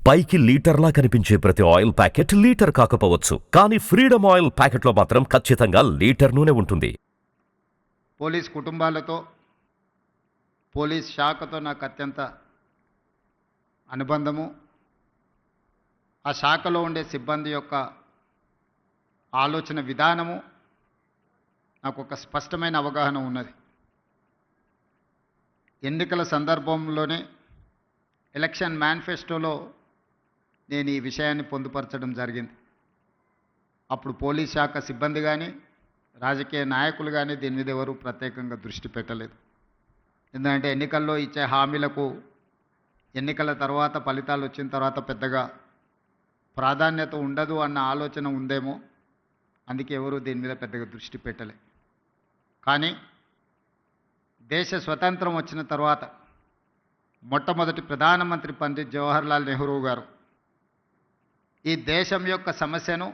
పైకి లీటర్లా కనిపించే ప్రతి ఆయిల్ ప్యాకెట్ లీటర్ కాకపోవచ్చు, కానీ ఫ్రీడమ్ ఆయిల్ ప్యాకెట్లో మాత్రం ఖచ్చితంగా లీటర్ నూనె ఉంటుంది. పోలీస్ కుటుంబాలతో, పోలీస్ శాఖతో నాకు అత్యంత అనుబంధము. ఆ శాఖలో ఉండే సిబ్బంది యొక్క ఆలోచన విధానము నాకు ఒక స్పష్టమైన అవగాహన ఉన్నది. ఎన్నికల సందర్భంలోనే ఎలక్షన్ మేనిఫెస్టోలో నేను ఈ విషయాన్ని పొందుపరచడం జరిగింది. అప్పుడు పోలీస్ శాఖ సిబ్బంది కానీ, రాజకీయ నాయకులు కానీ దీని మీద ఎవరు ప్రత్యేకంగా దృష్టి పెట్టలేదు. ఎందుకంటే ఎన్నికల్లో ఇచ్చే హామీలకు ఎన్నికల తర్వాత ఫలితాలు వచ్చిన తర్వాత పెద్దగా ప్రాధాన్యత ఉండదు అన్న ఆలోచన ఉందేమో, అందుకే ఎవరు దీని మీద పెద్దగా దృష్టి పెట్టలే. కానీ దేశ స్వతంత్రం వచ్చిన తర్వాత మొట్టమొదటి ప్రధానమంత్రి పండిత్ జవహర్లాల్ నెహ్రూ గారు ఈ దేశం యొక్క సమస్యను,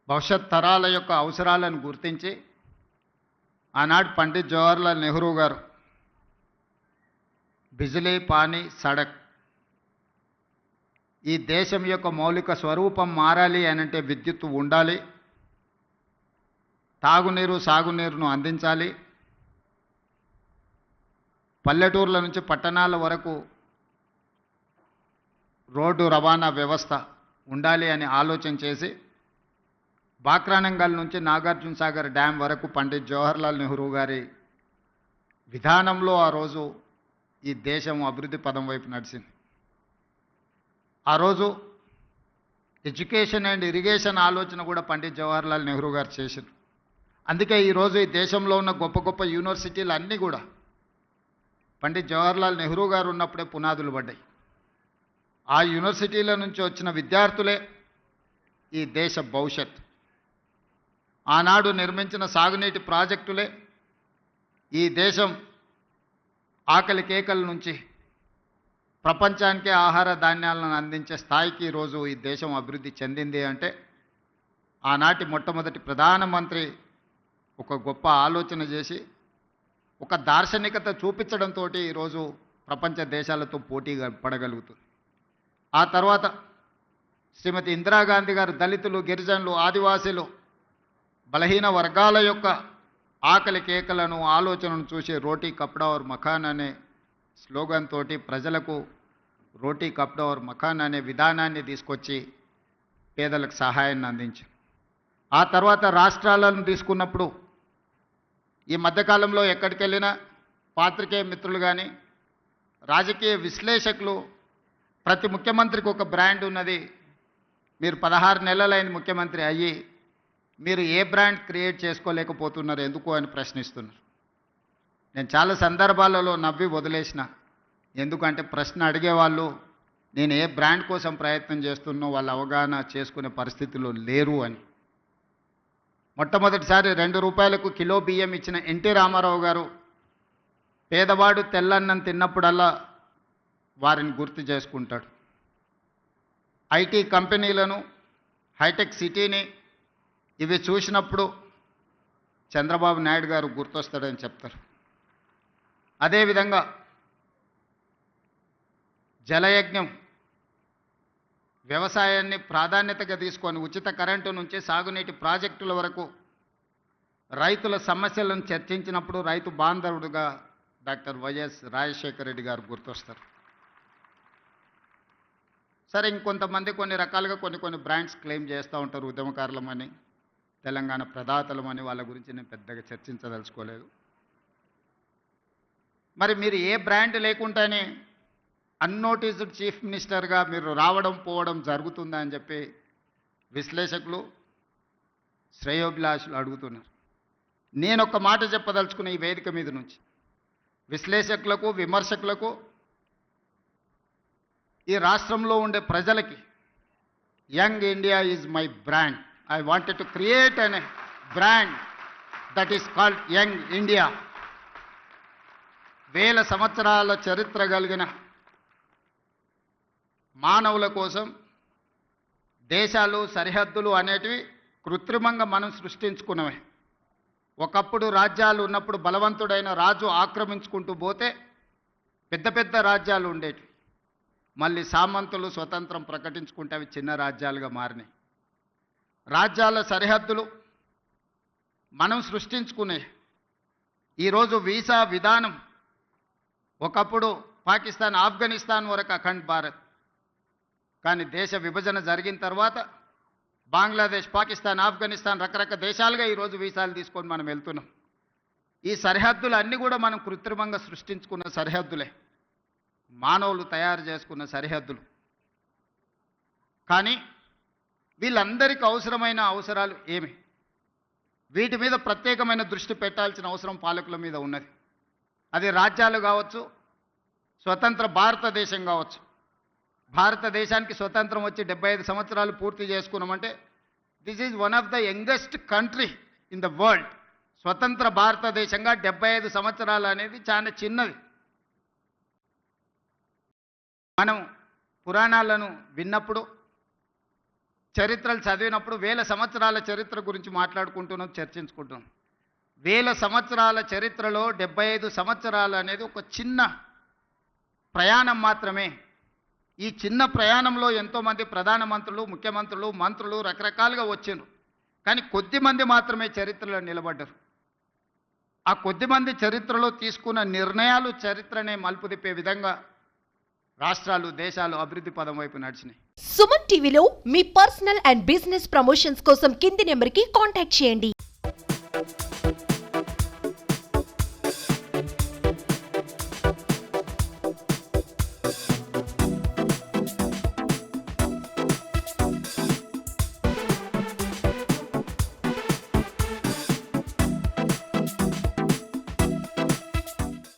భవిష్యత్ తరాల యొక్క అవసరాలను గుర్తించి ఆనాడు పండిత్ జవహర్లాల్ నెహ్రూ గారు బిజిలీ, పానీ, సడక్, ఈ దేశం యొక్క మౌలిక స్వరూపం మారాలి అనంటే విద్యుత్తు ఉండాలి, తాగునీరు, సాగునీరును అందించాలి, పల్లెటూర్ల నుంచి పట్టణాల వరకు రోడ్డు రవాణా వ్యవస్థ ఉండాలి అని ఆలోచన చేసి బాక్రానంగల్ నుంచి నాగార్జున సాగర్ డ్యాం వరకు పండిత్ జవహర్లాల్ నెహ్రూ గారి విధానంలో ఆ రోజు ఈ దేశం అభివృద్ధి పదం వైపు నడిచింది. ఆ రోజు ఎడ్యుకేషన్ అండ్ ఇరిగేషన్ ఆలోచన కూడా పండిత్ జవహర్లాల్ నెహ్రూ గారు చేశారు. అందుకే ఈరోజు ఈ దేశంలో ఉన్న గొప్ప గొప్ప యూనివర్సిటీలు అన్నీ కూడా పండిత్ జవహర్లాల్ నెహ్రూ గారు ఉన్నప్పుడే పునాదులు పడ్డాయి. ఆ యూనివర్సిటీల నుంచి వచ్చిన విద్యార్థులే ఈ దేశ భవిష్యత్. ఆనాడు నిర్మించిన సాగునీటి ప్రాజెక్టులే ఈ దేశం ఆకలి కేకల నుంచి ప్రపంచానికే ఆహార ధాన్యాలను అందించే స్థాయికి ఈరోజు ఈ దేశం అభివృద్ధి చెందింది అంటే ఆనాటి మొట్టమొదటి ప్రధానమంత్రి ఒక గొప్ప ఆలోచన చేసి ఒక దార్శనికత చూపించడంతో ఈరోజు ప్రపంచ దేశాలతో పోటీ పడగలుగుతుంది. ఆ తర్వాత శ్రీమతి ఇందిరాగాంధీ గారు దళితులు, గిరిజనులు, ఆదివాసీలు, బలహీన వర్గాల యొక్క ఆకలి కేకలను, ఆలోచనను చూసి రోటీ కప్డా ఔర్ మకాన్ అనే స్లోగన్ తోటి ప్రజలకు రోటీ కప్డా ఔర్ మకాన్ అనే విధానాన్ని తీసుకొచ్చి పేదలకు సహాయాన్ని అందించారు. ఆ తర్వాత రాష్ట్రాలను తీసుకున్నప్పుడు ఈ మధ్యకాలంలో ఎక్కడికి వెళ్ళినా పాత్రికేయ మిత్రులు కానీ, రాజకీయ విశ్లేషకులు ప్రతి ముఖ్యమంత్రికి ఒక బ్రాండ్ ఉన్నది, మీరు 16 నెలలైన ముఖ్యమంత్రి అయ్యి మీరు ఏ బ్రాండ్ క్రియేట్ చేసుకోలేకపోతున్నారు ఎందుకు అని ప్రశ్నిస్తున్నారు. నేను చాలా సందర్భాలలో నవ్వి వదిలేసిన. ఎందుకంటే ప్రశ్న అడిగేవాళ్ళు నేను ఏ బ్రాండ్ కోసం ప్రయత్నం చేస్తున్నో వాళ్ళు అవగాహన చేసుకునే పరిస్థితుల్లో లేరు అని. మొట్టమొదటిసారి 2 రూపాయలకు కిలో బియ్యం ఇచ్చిన ఎన్టీ రామారావు గారు పేదవాడు తెల్లన్నం తిన్నప్పుడల్లా వారిని గుర్తు చేసుకుంటాడు. ఐటీ కంపెనీలను, హైటెక్ సిటీని ఇవి చూసినప్పుడు చంద్రబాబు నాయుడు గారు గుర్తొస్తాడని చెప్తారు. అదేవిధంగా జలయజ్ఞం, వ్యవసాయాన్ని ప్రాధాన్యతగా తీసుకొని ఉచిత కరెంటు నుంచి సాగునీటి ప్రాజెక్టుల వరకు రైతుల సమస్యలను చర్చించినప్పుడు రైతు బాంధవుడుగా డాక్టర్ వైఎస్ రాజశేఖర రెడ్డి గారు గుర్తొస్తారు. సరే, ఇంకొంతమంది కొన్ని రకాలుగా కొన్ని బ్రాండ్స్ క్లెయిమ్ చేస్తూ ఉంటారు. ఉద్యమకారులమని, తెలంగాణ ప్రదాతలమని, వాళ్ళ గురించి నేను పెద్దగా చర్చించదలుచుకోలేదు. మరి మీరు ఏ బ్రాండ్ లేకుండానే అన్నోటీస్డ్ చీఫ్ మినిస్టర్గా మీరు రావడం పోవడం జరుగుతుందా అని చెప్పి విశ్లేషకులు, శ్రేయోభిలాషులు అడుగుతున్నారు. నేను ఒక మాట చెప్పదలుచుకున్న ఈ వేదిక మీద నుంచి విశ్లేషకులకు, విమర్శకులకు, ఈ రాష్ట్రంలో ఉండే ప్రజలకి, young India is my brand. I wanted to create a brand that is called Young India. వేల సంవత్సరాల చరిత్ర కలిగిన మానవుల కోసం దేశాలు, సరిహద్దులు అనేటివి కృత్రిమంగా మనం సృష్టించుకున్నవే. ఒకప్పుడు రాజ్యాలు ఉన్నప్పుడు బలవంతుడైన రాజు ఆక్రమించుకుంటూ పోతే పెద్ద పెద్ద రాజ్యాలు ఉండేటివి. మళ్ళీ సామంతులు స్వతంత్రం ప్రకటించుకుంటే అవి చిన్న రాజ్యాలుగా మారినాయి. రాజ్యాల సరిహద్దులు మనం సృష్టించుకునే. ఈరోజు వీసా విధానం ఒకప్పుడు పాకిస్తాన్ ఆఫ్ఘనిస్తాన్ వరకు అఖండ్ భారత్, కానీ దేశ విభజన జరిగిన తర్వాత బంగ్లాదేశ్, పాకిస్తాన్, ఆఫ్ఘనిస్తాన్ రకరకాల దేశాలుగా ఈరోజు వీసాలు తీసుకొని మనం వెళ్తున్నాం. ఈ సరిహద్దులు అన్నీ కూడా మనం కృత్రిమంగా సృష్టించుకున్న సరిహద్దులే, మానవులు తయారు చేసుకున్న సరిహద్దులు. కానీ వీళ్ళందరికీ అవసరమైన అవసరాలు ఏమి? వీటి మీద ప్రత్యేకమైన దృష్టి పెట్టాల్సిన అవసరం పాలకుల మీద ఉన్నది. అది రాజ్యాలు కావచ్చు, స్వతంత్ర భారతదేశం కావచ్చు. భారతదేశానికి స్వతంత్రం వచ్చి 75 సంవత్సరాలు పూర్తి చేసుకున్నామంటే this is one of the youngest country in the world. స్వతంత్ర భారతదేశంగా 75 సంవత్సరాలు అనేది చాలా చిన్నది. మనం పురాణాలను విన్నప్పుడు, చరిత్రలు చదివినప్పుడు వేల సంవత్సరాల చరిత్ర గురించి మాట్లాడుకుంటున్నాం, చర్చించుకుంటున్నాం. వేల సంవత్సరాల చరిత్రలో 75 సంవత్సరాలు అనేది ఒక చిన్న ప్రయాణం మాత్రమే. ఈ చిన్న ప్రయాణంలో ఎంతోమంది ప్రధానమంత్రులు, ముఖ్యమంత్రులు, మంత్రులు రకరకాలుగా వచ్చిండ్రు. కానీ కొద్దిమంది మాత్రమే చరిత్రలో నిలబడ్డారు. ఆ కొద్దిమంది చరిత్రలో తీసుకున్న నిర్ణయాలు చరిత్రనే మలుపు తిప్పే విధంగా రాష్ట్రాలు, దేశాలు అభివృద్ధి పదం వైపు నడిచినాయి. సుమన్ టీవీలో మీ పర్సనల్ అండ్ బిజినెస్ ప్రమోషన్స్ కోసం కింది నెంబర్కి కాంటాక్ట్ చేయండి.